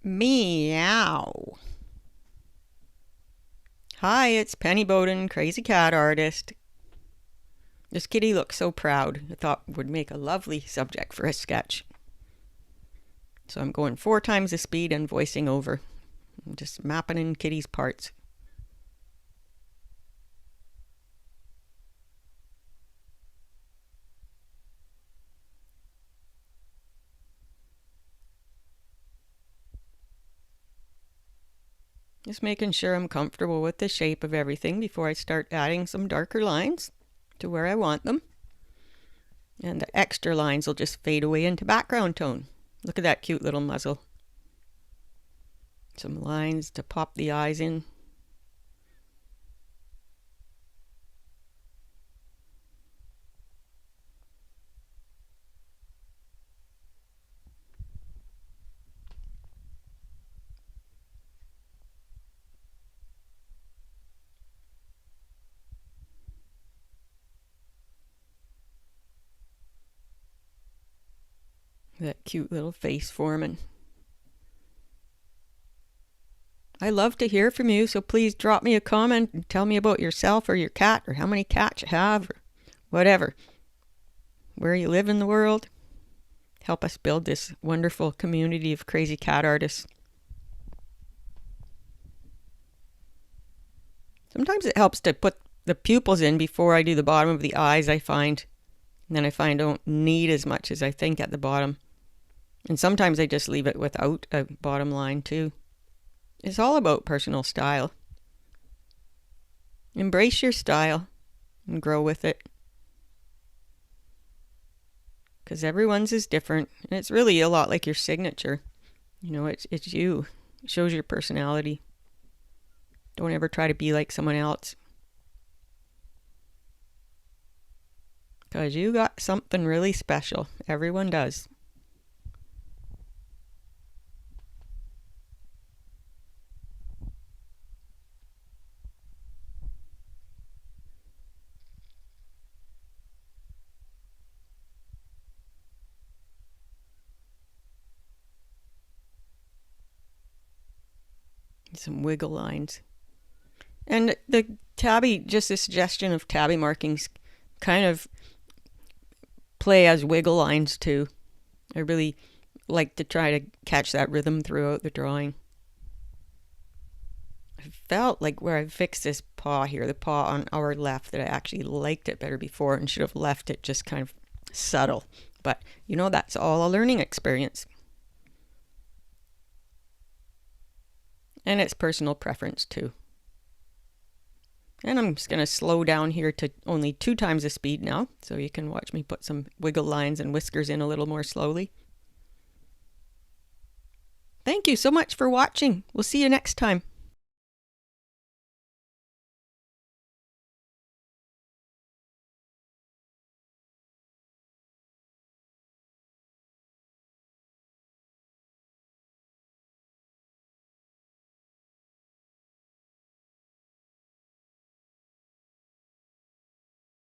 Meow. Hi, it's Penny Bowden, crazy cat artist. This kitty looks so proud. I thought would make a lovely subject for a sketch. So I'm going 4 times the speed and voicing over. I'm just mapping in kitty's parts. Just making sure I'm comfortable with the shape of everything before I start adding some darker lines to where I want them. And the extra lines will just fade away into background tone. Look at that cute little muzzle. Some lines to pop the eyes in. That cute little face forming. I love to hear from you, so please drop me a comment and tell me about yourself or your cat or how many cats you have or whatever. Where you live in the world. Help us build this wonderful community of crazy cat artists. Sometimes it helps to put the pupils in before I do the bottom of the eyes, I find. And then I find I don't need as much as I think at the bottom. And sometimes I just leave it without a bottom line too. It's all about personal style. Embrace your style and grow with it. Because everyone's is different. And it's really a lot like your signature. You know, it's you. It shows your personality. Don't ever try to be like someone else. Because you got something really special. Everyone does. Some wiggle lines. And the tabby, just a suggestion of tabby markings, kind of play as wiggle lines too. I really like to try to catch that rhythm throughout the drawing. I felt like where I fixed this paw here, the paw on our left, that I actually liked it better before and should have left it just kind of subtle. But you know, that's all a learning experience. And it's personal preference too. And I'm just going to slow down here to only 2 times the speed now, so you can watch me put some wiggle lines and whiskers in a little more slowly. Thank you so much for watching. We'll see you next time.